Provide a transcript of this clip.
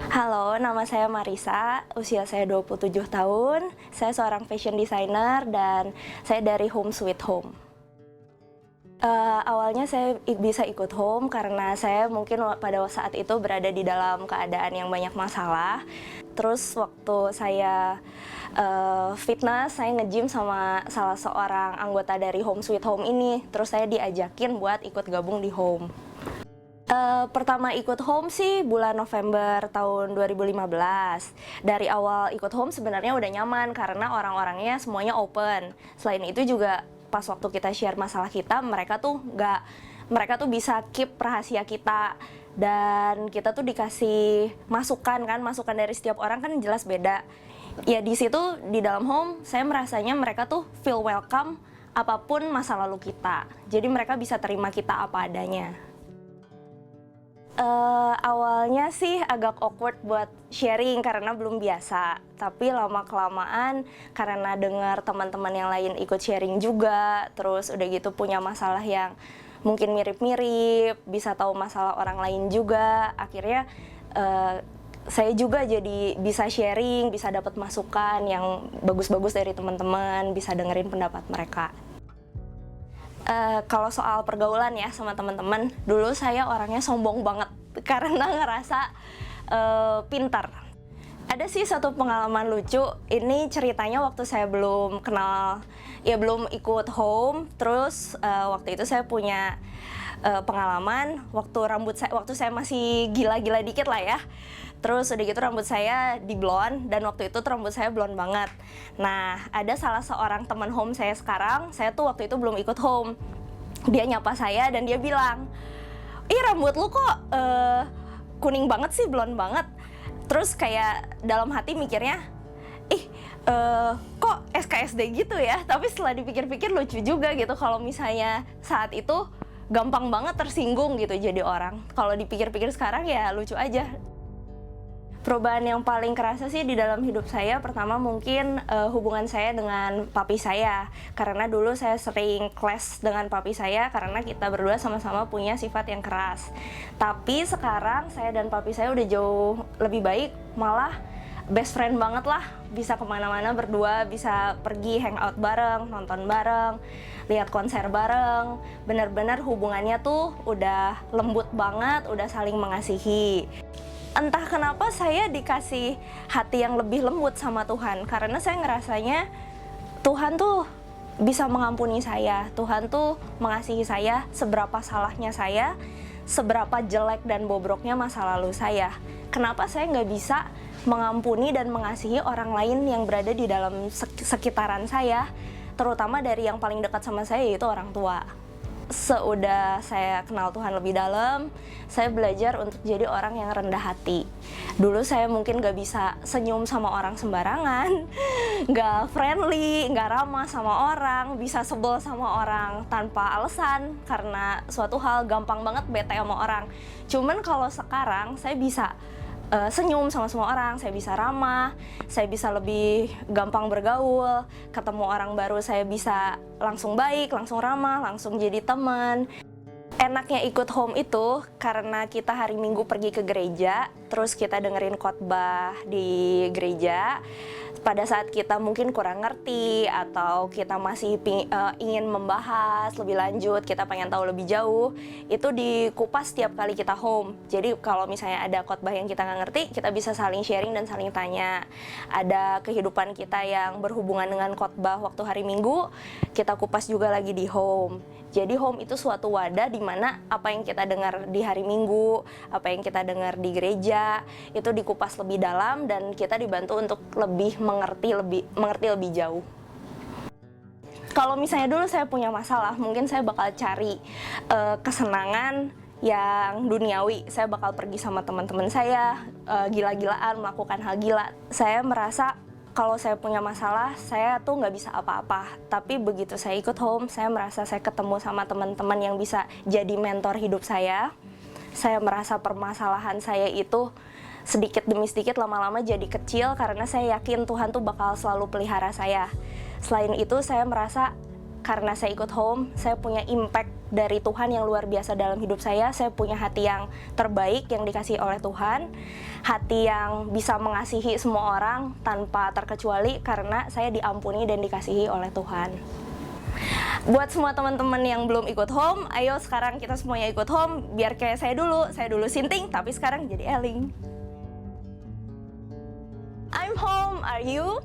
Halo, nama saya Marisa, usia saya 27 tahun. Saya seorang fashion designer dan saya dari Home Sweet Home. Awalnya saya bisa ikut Home karena saya mungkin pada saat itu berada di dalam keadaan yang banyak masalah. Terus waktu saya fitness, saya nge-gym sama salah seorang anggota dari Home Sweet Home ini. Terus saya diajakin buat ikut gabung di Home. Pertama ikut Home sih bulan November tahun 2015. Dari awal ikut Home sebenarnya udah nyaman karena orang-orangnya semuanya open. Selain itu juga pas waktu kita share masalah kita, mereka tuh bisa keep rahasia kita. Dan kita tuh dikasih masukan dari setiap orang kan jelas beda. Ya di situ di dalam Home saya merasanya mereka tuh feel welcome apapun masa lalu kita. Jadi mereka bisa terima kita apa adanya. Awalnya sih agak awkward buat sharing karena belum biasa. Tapi lama-kelamaan karena dengar teman-teman yang lain ikut sharing juga, terus udah gitu punya masalah yang mungkin mirip-mirip, bisa tahu masalah orang lain juga. Akhirnya saya juga jadi bisa sharing, bisa dapat masukan yang bagus-bagus dari teman-teman, bisa dengerin pendapat mereka. Kalau soal pergaulan ya sama teman-teman, dulu saya orangnya sombong banget karena ngerasa pintar. Ada sih satu pengalaman lucu, ini ceritanya waktu saya belum kenal, ya belum ikut Home, terus waktu itu saya punya pengalaman waktu saya masih gila-gila dikit lah ya. Terus udah gitu rambut saya di blonde dan waktu itu rambut saya blonde banget. Nah, ada salah seorang teman Home saya sekarang, saya tuh waktu itu belum ikut Home. Dia nyapa saya dan dia bilang, "Ih, rambut lu kok kuning banget sih, blonde banget." Terus kayak dalam hati mikirnya, kok SKSD gitu ya? Tapi setelah dipikir-pikir lucu juga gitu kalau misalnya saat itu gampang banget tersinggung gitu jadi orang. Kalau dipikir-pikir sekarang ya lucu aja. Perubahan yang paling kerasa sih di dalam hidup saya, pertama mungkin hubungan saya dengan papi saya. Karena dulu saya sering clash dengan papi saya karena kita berdua sama-sama punya sifat yang keras. Tapi sekarang saya dan papi saya udah jauh lebih baik, malah best friend banget lah. Bisa kemana-mana berdua, bisa pergi hangout bareng, nonton bareng, lihat konser bareng. Benar-benar hubungannya tuh udah lembut banget, udah saling mengasihi. Entah kenapa saya dikasih hati yang lebih lembut sama Tuhan, karena saya ngerasanya Tuhan tuh bisa mengampuni saya, Tuhan tuh mengasihi saya seberapa salahnya saya, seberapa jelek dan bobroknya masa lalu saya. Kenapa saya nggak bisa mengampuni dan mengasihi orang lain yang berada di dalam sekitaran saya, terutama dari yang paling dekat sama saya yaitu orang tua. Seudah saya kenal Tuhan lebih dalam, saya belajar untuk jadi orang yang rendah hati. Dulu saya mungkin gak bisa senyum sama orang sembarangan, gak friendly, gak ramah sama orang, bisa sebel sama orang tanpa alasan karena suatu hal gampang banget bete sama orang. Cuman kalau sekarang saya bisa senyum sama semua orang, saya bisa ramah, saya bisa lebih gampang bergaul, ketemu orang baru saya bisa langsung baik, langsung ramah, langsung jadi teman. Enaknya ikut Home itu karena kita hari Minggu pergi ke gereja, terus kita dengerin khotbah di gereja. Pada saat kita mungkin kurang ngerti atau kita masih ingin membahas lebih lanjut, kita pengen tahu lebih jauh, itu dikupas setiap kali kita Home. Jadi kalau misalnya ada khotbah yang kita nggak ngerti, kita bisa saling sharing dan saling tanya. Ada kehidupan kita yang berhubungan dengan khotbah waktu hari Minggu, kita kupas juga lagi di Home. Jadi Home itu suatu wadah di mana apa yang kita dengar di hari Minggu, apa yang kita dengar di gereja, itu dikupas lebih dalam dan kita dibantu untuk lebih mengerti lebih jauh. Kalau misalnya dulu saya punya masalah, mungkin saya bakal cari kesenangan yang duniawi. Saya bakal pergi sama teman-teman saya, gila-gilaan, melakukan hal gila. Saya merasa kalau saya punya masalah, saya tuh nggak bisa apa-apa. Tapi begitu saya ikut Home, saya merasa saya ketemu sama teman-teman yang bisa jadi mentor hidup saya. Saya merasa permasalahan saya itu sedikit demi sedikit lama-lama jadi kecil karena saya yakin Tuhan tuh bakal selalu pelihara saya. Selain itu, saya merasa karena saya ikut home, saya punya impact dari Tuhan yang luar biasa dalam hidup saya. Saya punya hati yang terbaik yang dikasihi oleh Tuhan, hati yang bisa mengasihi semua orang tanpa terkecuali karena saya diampuni dan dikasihi oleh Tuhan. Buat semua teman-teman yang belum ikut home, ayo sekarang kita semuanya ikut home, biar kayak saya dulu Sinting, tapi sekarang jadi Eling. I'm home, are you?